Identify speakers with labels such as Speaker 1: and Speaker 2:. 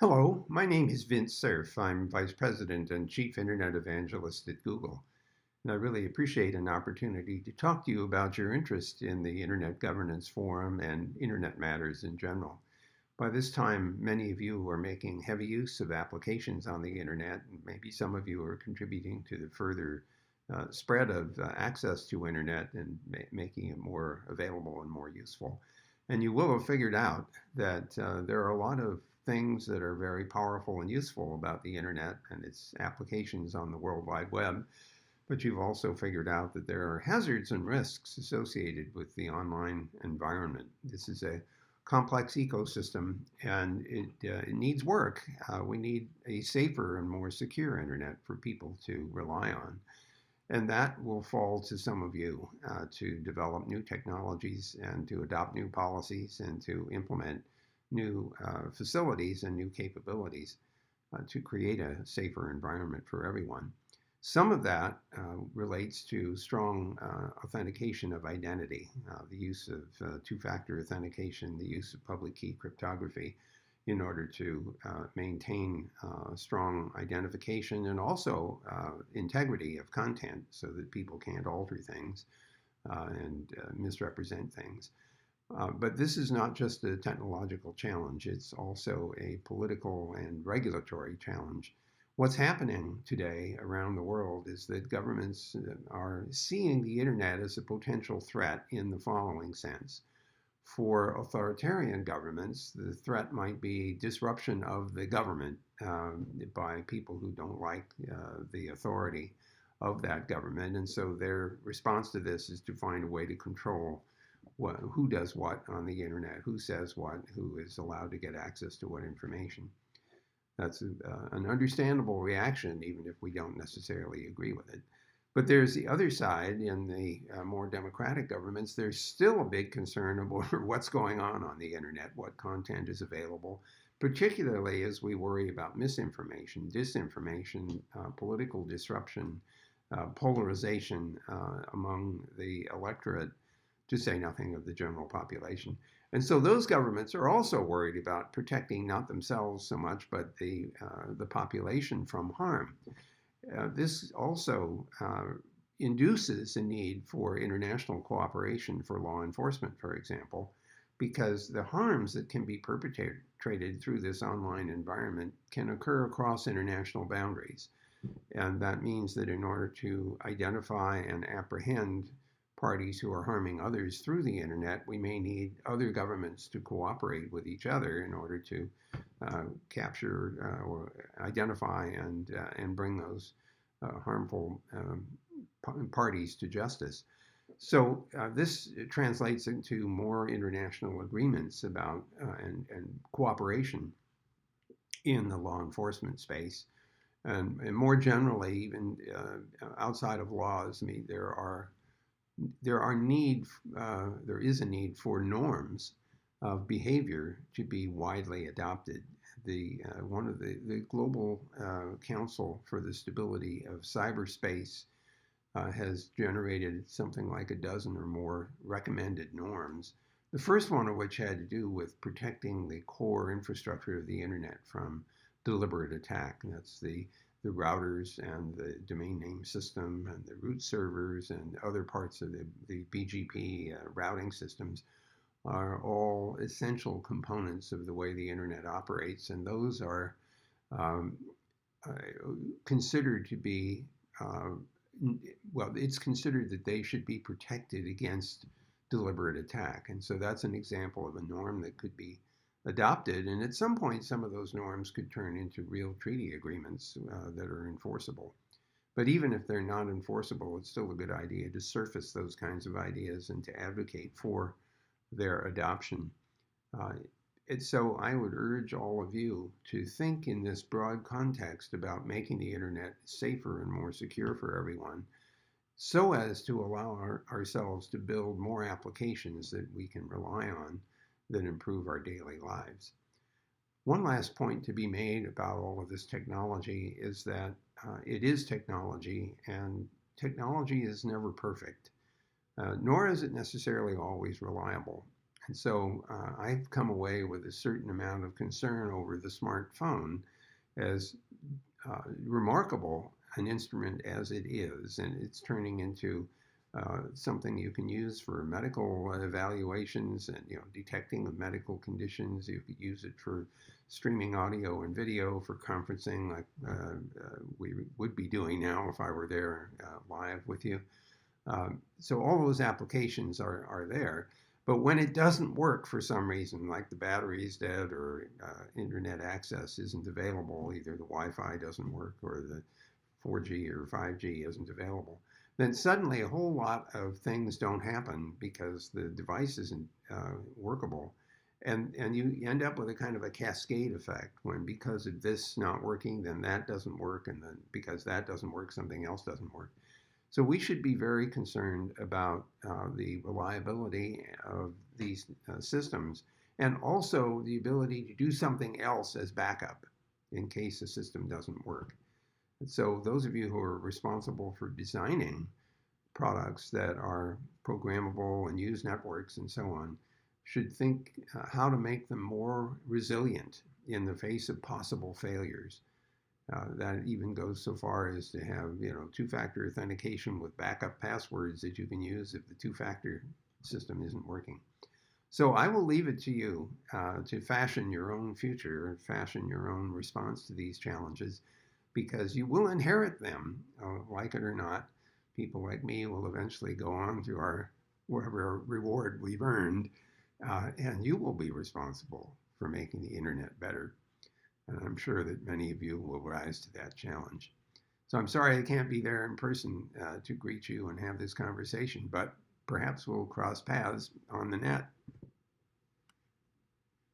Speaker 1: Hello, my name is Vint Cerf. I'm Vice President and Chief Internet Evangelist at Google. And I really appreciate an opportunity to talk to you about your interest in the Internet Governance Forum and Internet matters in general. By this time, many of you are making heavy use of applications on the Internet, and maybe some of you are contributing to the further spread of access to Internet and making it more available and more useful. And you will have figured out that there are a lot of things that are very powerful and useful about the Internet and its applications on the World Wide Web. But you've also figured out that there are hazards and risks associated with the online environment. This is a complex ecosystem and it needs work. We need a safer and more secure internet for people to rely on. And that will fall to some of you to develop new technologies and to adopt new policies and to implement new facilities and new capabilities to create a safer environment for everyone. Some of that relates to strong authentication of identity, the use of two-factor authentication, the use of public key cryptography in order to maintain strong identification and also integrity of content so that people can't alter things and misrepresent things. But this is not just a technological challenge, it's also a political and regulatory challenge. What's happening today around the world is that governments are seeing the internet as a potential threat in the following sense. For authoritarian governments, the threat might be disruption of the government by people who don't like the authority of that government. And so their response to this is to find a way to control who does what on the internet, who says what, who is allowed to get access to what information. That's an understandable reaction, even if we don't necessarily agree with it. But there's the other side in the more democratic governments. There's still a big concern over what's going on the internet, what content is available, particularly as we worry about misinformation, disinformation, political disruption, polarization among the electorate, to say nothing of the general population. And so those governments are also worried about protecting not themselves so much, but the population from harm. This also induces a need for international cooperation for law enforcement, for example, because the harms that can be perpetrated through this online environment can occur across international boundaries. And that means that in order to identify and apprehend parties who are harming others through the internet, we may need other governments to cooperate with each other in order to capture or identify and bring those harmful parties to justice. So this translates into more international agreements about and cooperation in the law enforcement space. And more generally, even outside of laws, I mean, there is a need for norms of behavior to be widely adopted. One of the Global Council for the Stability of Cyberspace has generated something like a dozen or more recommended norms. The first one of which had to do with protecting the core infrastructure of the internet from deliberate attack. And that's the routers and the domain name system and the root servers and other parts of the BGP routing systems are all essential components of the way the internet operates. And those are um, uh, considered to be, well, it's considered that they should be protected against deliberate attack. And so that's an example of a norm that could be adopted. And at some point, some of those norms could turn into real treaty agreements that are enforceable. But even if they're not enforceable, it's still a good idea to surface those kinds of ideas and to advocate for their adoption. Uh, so I would urge all of you to think in this broad context about making the internet safer and more secure for everyone so as to allow ourselves to build more applications that we can rely on that improve our daily lives. One last point to be made about all of this technology is that it is technology, and technology is never perfect, nor is it necessarily always reliable. And so I've come away with a certain amount of concern over the smartphone, as remarkable an instrument as it is, and it's turning into something you can use for medical evaluations and detecting of medical conditions. You could use it for streaming audio and video for conferencing, like we would be doing now if I were there live with you. So all those applications are there. But when it doesn't work for some reason, like the battery is dead or internet access isn't available, either the Wi-Fi doesn't work or the 4G or 5G isn't available, then suddenly a whole lot of things don't happen because the device isn't workable. And you end up with a kind of a cascade effect when, because of this not working, then that doesn't work. And then because that doesn't work, something else doesn't work. So we should be very concerned about the reliability of these systems, and also the ability to do something else as backup in case the system doesn't work. And so those of you who are responsible for designing products that are programmable and use networks and so on should think how to make them more resilient in the face of possible failures. That even goes so far as to have, two-factor authentication with backup passwords that you can use if the two-factor system isn't working. So I will leave it to you to fashion your own future, fashion your own response to these challenges, because you will inherit them, like it or not. People like me will eventually go on to our whatever reward we've earned, and you will be responsible for making the internet better. And I'm sure that many of you will rise to that challenge. So I'm sorry I can't be there in person to greet you and have this conversation, but perhaps we'll cross paths on the net.